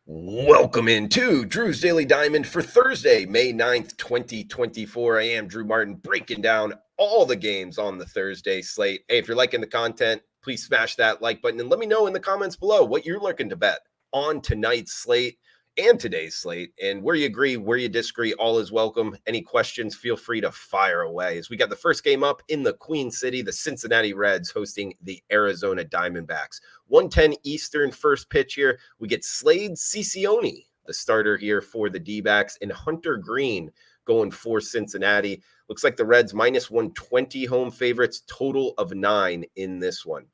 Welcome into Drew's Daily Diamond for Thursday, May 9th, 2024. I am Drew Martin breaking down all the games on the Thursday slate. Hey, if you're liking the content, please smash that like button and let me know in the comments below what you're looking to bet on tonight's slate and today's slate. And where you agree, where you disagree, all is welcome. Any questions, feel free to fire away. As we got the first game up in the Queen City, the Cincinnati Reds hosting the Arizona Diamondbacks. 1:10 Eastern first pitch here. We get Slade Ciccione, the starter here for the D-backs, and Hunter Green going for Cincinnati. Looks like the Reds minus 120 home favorites, total of 9 in this one.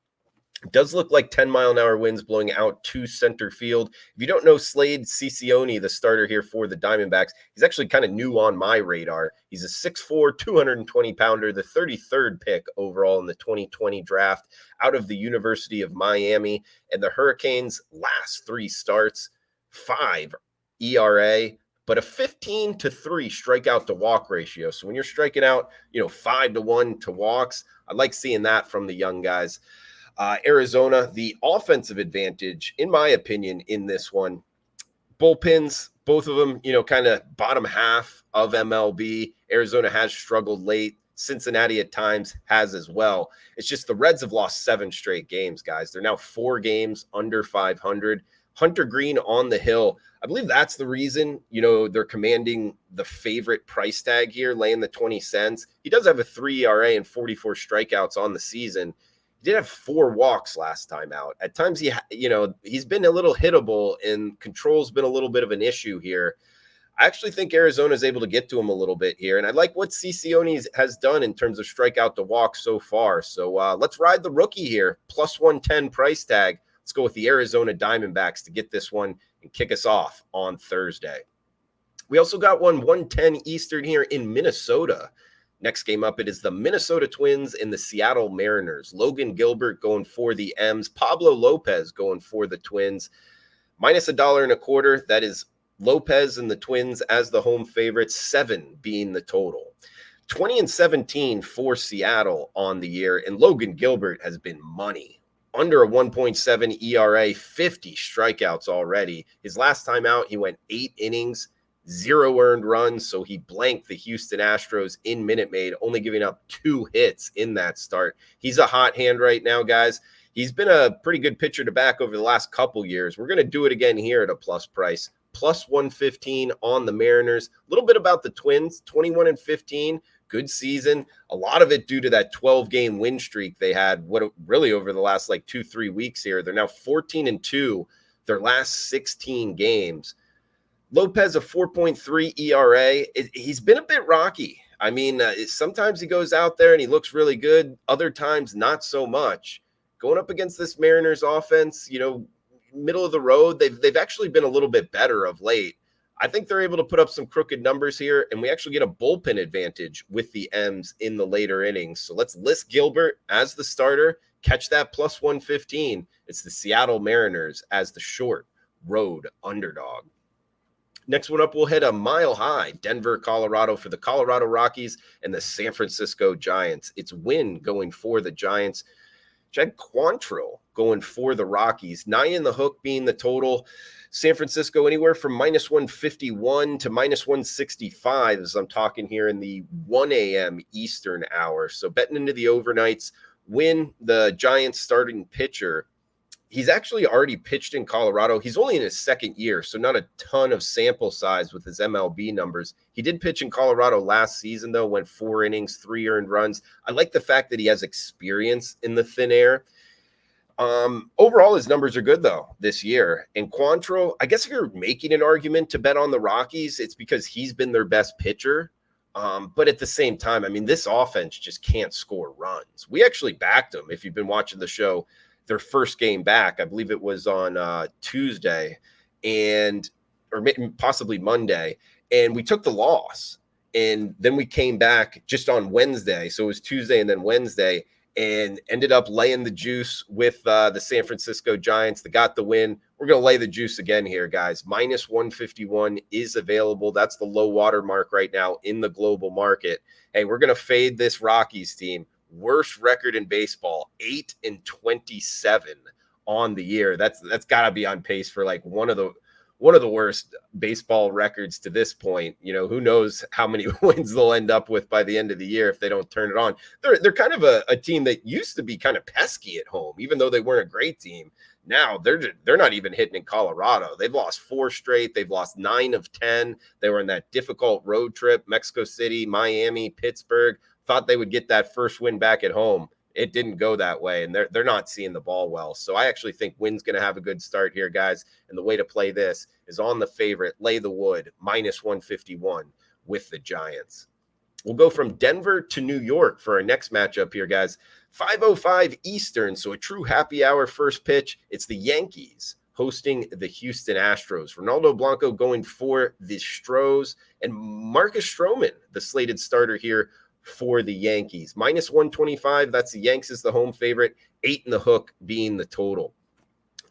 It does look like 10-mile-an-hour winds blowing out to center field. If you don't know Slade Ciccione, the starter here for the Diamondbacks, he's actually kind of new on my radar. He's a 6'4", 220-pounder, the 33rd pick overall in the 2020 draft out of the University of Miami. And the Hurricanes' last 3 starts, 5 ERA, but a 15-3 strikeout to walk ratio. So when you're striking out, 5-1 to walks, I like seeing that from the young guys. Arizona, the offensive advantage, in my opinion, in this one. Bullpens, both of them, kind of bottom half of MLB. Arizona has struggled late. Cincinnati at times has as well. It's just the Reds have lost 7 straight games, guys. They're now 4 games under 500. Hunter Green on the hill. I believe that's the reason, they're commanding the favorite price tag here, laying the 20 cents. He does have a 3 ERA and 44 strikeouts on the season. He did have 4 walks last time out. At times, he's been a little hittable, and control's been a little bit of an issue here. I actually think Arizona is able to get to him a little bit here, and I like what Ciccione has done in terms of strikeout to walk so far. So let's ride the rookie here, plus 110 price tag. Let's go with the Arizona Diamondbacks to get this one and kick us off on Thursday. We also got 1:10 Eastern here in Minnesota. Next game up, it is the Minnesota Twins and the Seattle Mariners. Logan Gilbert going for the M's. Pablo Lopez going for the Twins. Minus $1.25. That is Lopez and the Twins as the home favorites, 7 being the total. 20-17 for Seattle on the year, and Logan Gilbert has been money. Under a 1.7 ERA, 50 strikeouts already. His last time out, he went 8 innings. 0 earned runs, so he blanked the Houston Astros in Minute Maid, only giving up 2 hits in that start. He's a hot hand right now, guys. He's been a pretty good pitcher to back over the last couple years. We're going to do it again here at a plus price. Plus 115 on the Mariners. A little bit about the Twins, 21-15. Good season. A lot of it due to that 12-game win streak they had, really over the last 2-3 weeks here. They're now 14-2 their last 16 games. Lopez, a 4.3 ERA. He's been a bit rocky. I mean, sometimes he goes out there and he looks really good. Other times, not so much. Going up against this Mariners offense, middle of the road, they've actually been a little bit better of late. I think they're able to put up some crooked numbers here, and we actually get a bullpen advantage with the M's in the later innings. So let's list Gilbert as the starter. Catch that plus 115. It's the Seattle Mariners as the short road underdog. Next one up, we'll hit a mile high, Denver, Colorado for the Colorado Rockies and the San Francisco Giants. It's Wynn going for the Giants. Jed Quantrill going for the Rockies. 9 in the hook being the total. San Francisco anywhere from minus 151 to minus 165 as I'm talking here in the 1 a.m. Eastern hour. So betting into the overnights. Wynn, the Giants starting pitcher. He's actually already pitched in Colorado. He's only in his second year, so not a ton of sample size with his MLB numbers. He did pitch in Colorado last season, though, went 4 innings, 3 earned runs. I like the fact that he has experience in the thin air. Overall, his numbers are good, though, this year. And Quantrill, I guess if you're making an argument to bet on the Rockies, it's because he's been their best pitcher. But at the same time, I mean, this offense just can't score runs. We actually backed them, if you've been watching the show, their first game back. I believe it was on Tuesday or possibly Monday. And we took the loss. And then we came back just on Wednesday. So it was Tuesday and then Wednesday, and ended up laying the juice with the San Francisco Giants. They got the win. We're going to lay the juice again here, guys. Minus 151 is available. That's the low water mark right now in the global market. Hey, we're going to fade this Rockies team. Worst record in baseball, 8-27 on the year. That's got to be on pace for one of one of the worst baseball records to this point. Who knows how many wins they'll end up with by the end of the year if they don't turn it on. They're kind of a team that used to be kind of pesky at home, even though they weren't a great team. Now they're not even hitting in Colorado. They've lost 4 straight. They've lost 9 of 10. They were in that difficult road trip, Mexico City, Miami, Pittsburgh. Thought they would get that first win back at home. It didn't go that way, and they're not seeing the ball well. So I actually think Wynn's going to have a good start here, guys. And the way to play this is on the favorite, lay the wood, -151 with the Giants. We'll go from Denver to New York for our next matchup here, guys. 5:05 Eastern, so a true happy hour first pitch. It's the Yankees hosting the Houston Astros. Ronaldo Blanco going for the Stros, and Marcus Stroman, the slated starter here for the Yankees. -125, that's the Yanks as the home favorite, 8 in the hook being the total.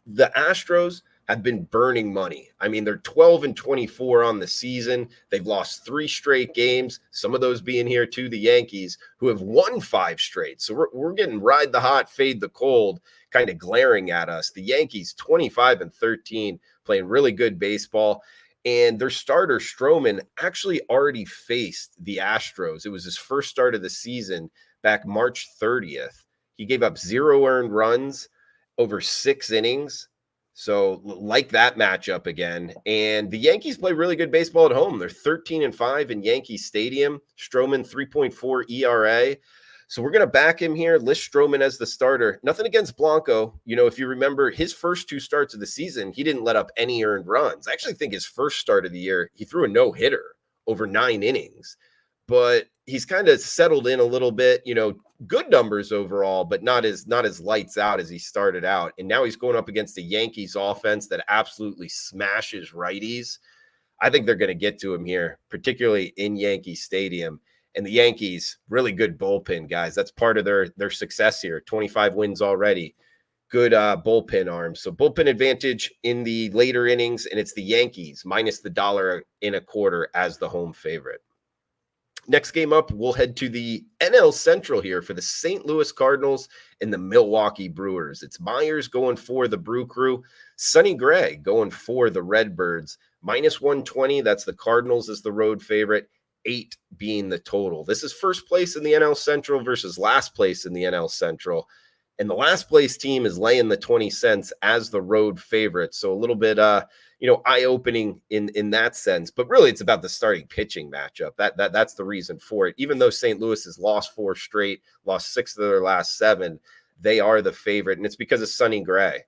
The Astros have been burning money. I mean, they're 12-24 on the season. They've lost 3 straight games, some of those being here to the Yankees, who have won 5 straight. So we're getting ride the hot, fade the cold, kind of glaring at us. The Yankees 25-13, playing really good baseball. And their starter, Stroman, actually already faced the Astros. It was his first start of the season back March 30th. He gave up 0 earned runs over 6 innings. So like that matchup again. And the Yankees play really good baseball at home. They're 13-5 in Yankee Stadium. Stroman, 3.4 ERA. So we're going to back him here, list Stroman as the starter. Nothing against Blanco. If you remember his first 2 starts of the season, he didn't let up any earned runs. I actually think his first start of the year, he threw a no-hitter over 9 innings. But he's kind of settled in a little bit, good numbers overall, but not as lights out as he started out. And now he's going up against the Yankees offense that absolutely smashes righties. I think they're going to get to him here, particularly in Yankee Stadium. And the Yankees, really good bullpen, guys. That's part of their success here. 25 wins already. Good bullpen arms. So bullpen advantage in the later innings, and it's the Yankees minus the $1.25 as the home favorite. Next game up, we'll head to the NL Central here for the St. Louis Cardinals and the Milwaukee Brewers. It's Myers going for the Brew Crew. Sonny Gray going for the Redbirds. -120, that's the Cardinals as the road favorite. 8 being the total. This is first place in the NL Central versus last place in the NL Central. And the last place team is laying the 20 cents as the road favorite. So a little bit, eye-opening in that sense. But really, it's about the starting pitching matchup. That's the reason for it. Even though St. Louis has lost 4 straight, lost 6 of their last 7, they are the favorite. And it's because of Sonny Gray.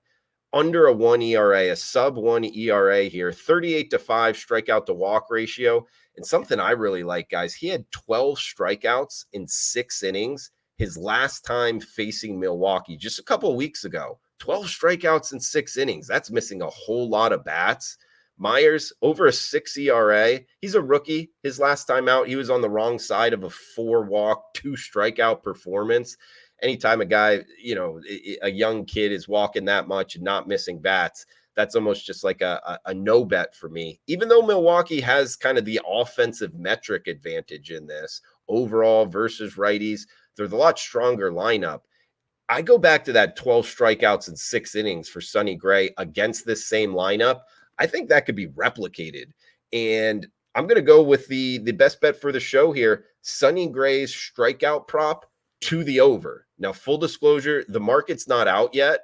Under a 1 ERA, a sub-1 ERA here, 38-5 strikeout to walk ratio. And something I really like, guys, he had 12 strikeouts in 6 innings his last time facing Milwaukee just a couple of weeks ago. 12 strikeouts in 6 innings. That's missing a whole lot of bats. Myers, over a 6 ERA. He's a rookie. His last time out, he was on the wrong side of a 4-walk, 2 strikeout performance. Anytime a guy, a young kid is walking that much and not missing bats, that's almost just like a no bet for me. Even though Milwaukee has kind of the offensive metric advantage in this overall versus righties, they're the lot stronger lineup. I go back to that 12 strikeouts in 6 innings for Sonny Gray against this same lineup. I think that could be replicated. And I'm going to go with the best bet for the show here, Sonny Gray's strikeout prop to the over. Now, full disclosure, the market's not out yet.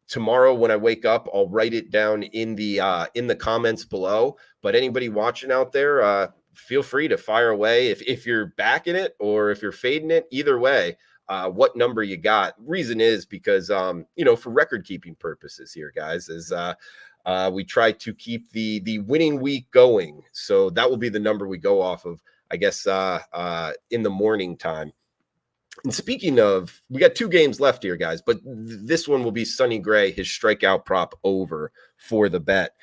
Tomorrow when I wake up, I'll write it down in the comments below. But anybody watching out there, feel free to fire away if you're backing it or if you're fading it. Either way, what number you got. Reason is because for record keeping purposes here, guys, is we try to keep the winning week going. So that will be the number we go off of, I guess, in the morning time. And speaking of, we got 2 games left here, guys, but this one will be Sonny Gray, his strikeout prop over for the bet.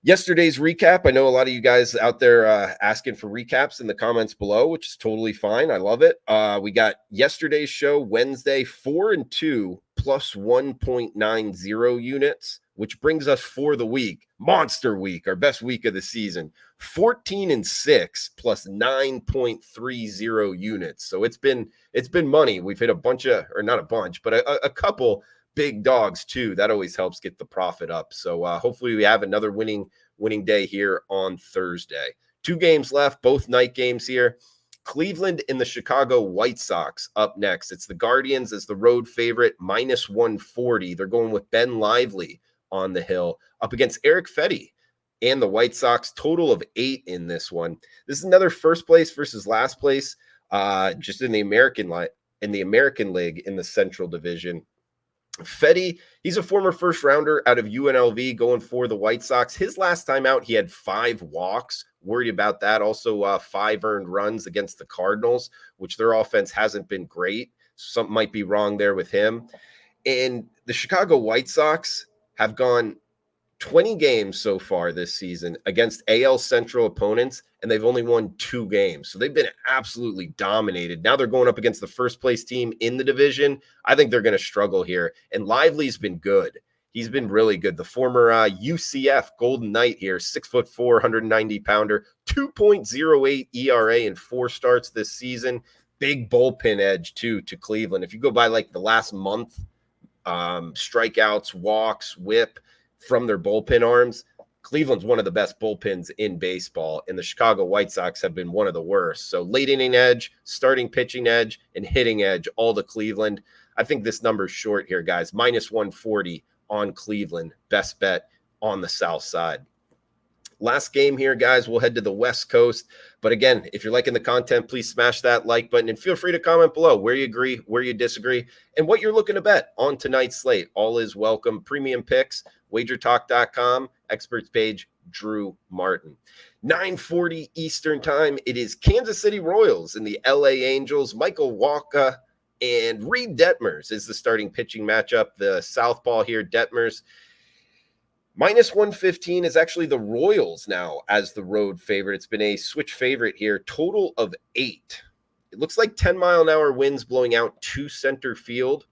Yesterday's recap, I know a lot of you guys out there asking for recaps in the comments below, which is totally fine. I love it. We got yesterday's show, Wednesday, 4-2 plus 1.90 units, which brings us for the week, monster week, our best week of the season, 14-6 plus 9.30 units. So it's been money. We've hit a bunch of, or not a bunch, but a couple big dogs too. That always helps get the profit up. So hopefully we have another winning day here on Thursday. 2 games left, both night games here. Cleveland and the Chicago White Sox up next. It's the Guardians as the road favorite, minus 140. They're going with Ben Lively on the hill up against Eric Fetty and the White Sox. Total of 8 in this one. This is another first place versus last place, just in the American League in the Central Division. Fetty, he's a former first rounder out of UNLV going for the White Sox. His last time out, he had 5 walks. Worried about that. Also 5 earned runs against the Cardinals, which their offense hasn't been great. Something might be wrong there with him. And the Chicago White Sox have gone 20 games so far this season against AL Central opponents, and they've only won 2 games. So they've been absolutely dominated. Now they're going up against the first place team in the division. I think they're going to struggle here. And Lively's been good. He's been really good. The former UCF Golden Knight here, 6'4", 190-pounder, 2.08 ERA in 4 starts this season. Big bullpen edge, too, to Cleveland. If you go by like the last month, strikeouts, walks, whip from their bullpen arms, Cleveland's one of the best bullpens in baseball, and the Chicago White Sox have been one of the worst. So late inning edge, starting pitching edge, and hitting edge, all to Cleveland. I think this number's short here, guys. Minus 140 on Cleveland. Best bet on the south side. Last game here, guys. We'll head to the West Coast. But again, if you're liking the content, please smash that like button and feel free to comment below where you agree, where you disagree, and what you're looking to bet on tonight's slate. All is welcome. Premium picks, wagertalk.com, experts page, Drew Martin. 9:40 Eastern time. It is Kansas City Royals and the LA Angels. Michael Wacha and Reed Detmers is the starting pitching matchup. The southpaw here, Detmers. Minus 115 is actually the Royals now as the road favorite. It's been a switch favorite here. Total of 8. It looks like 10-mile-an-hour winds blowing out to center field.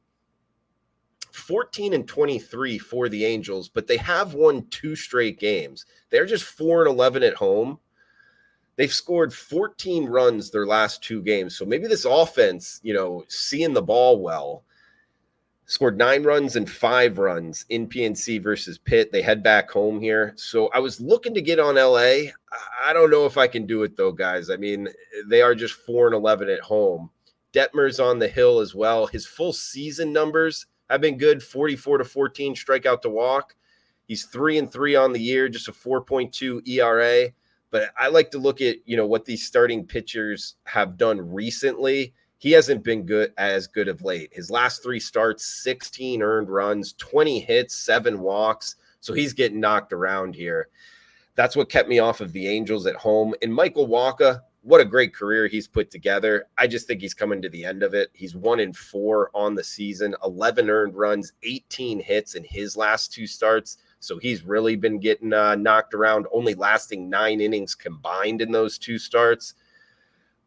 14-23 for the Angels, but they have won 2 straight games. They're just 4-11 at home. They've scored 14 runs their last 2 games. So maybe this offense, seeing the ball well, scored 9 runs and 5 runs in PNC versus Pitt. They head back home here. So I was looking to get on LA. I don't know if I can do it though, guys. I mean, they are just 4-11 at home. Detmers on the hill as well. His full season numbers have been good. 44-14 strikeout to walk. He's 3-3 on the year, just a 4.2 ERA. But I like to look at, what these starting pitchers have done recently. He hasn't been as good of late. His last 3 starts, 16 earned runs, 20 hits, 7 walks. So he's getting knocked around here. That's what kept me off of the Angels at home. And Michael Wacha, what a great career he's put together. I just think he's coming to the end of it. He's 1-4 on the season, 11 earned runs, 18 hits in his last 2 starts. So he's really been getting knocked around, only lasting 9 innings combined in those 2 starts.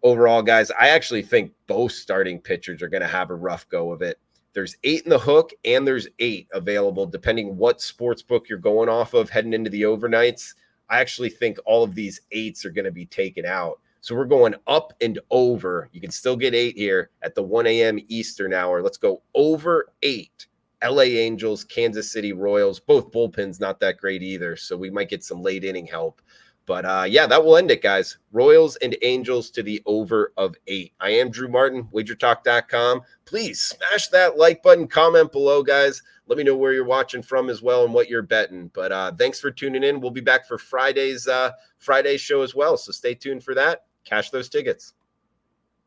Overall, guys, I actually think both starting pitchers are going to have a rough go of it. There's 8 in the hook, and there's 8 available, depending what sports book you're going off of heading into the overnights. I actually think all of these 8s are going to be taken out. So we're going up and over. You can still get 8 here at the 1 a.m. Eastern hour. Let's go over 8. LA Angels, Kansas City Royals, both bullpens not that great either. So we might get some late inning help. But that will end it, guys. Royals and Angels to the over of 8. I am Drew Martin, wagertalk.com. Please smash that like button, comment below, guys. Let me know where you're watching from as well and what you're betting. But thanks for tuning in. We'll be back for Friday's show as well. So stay tuned for that. Cash those tickets.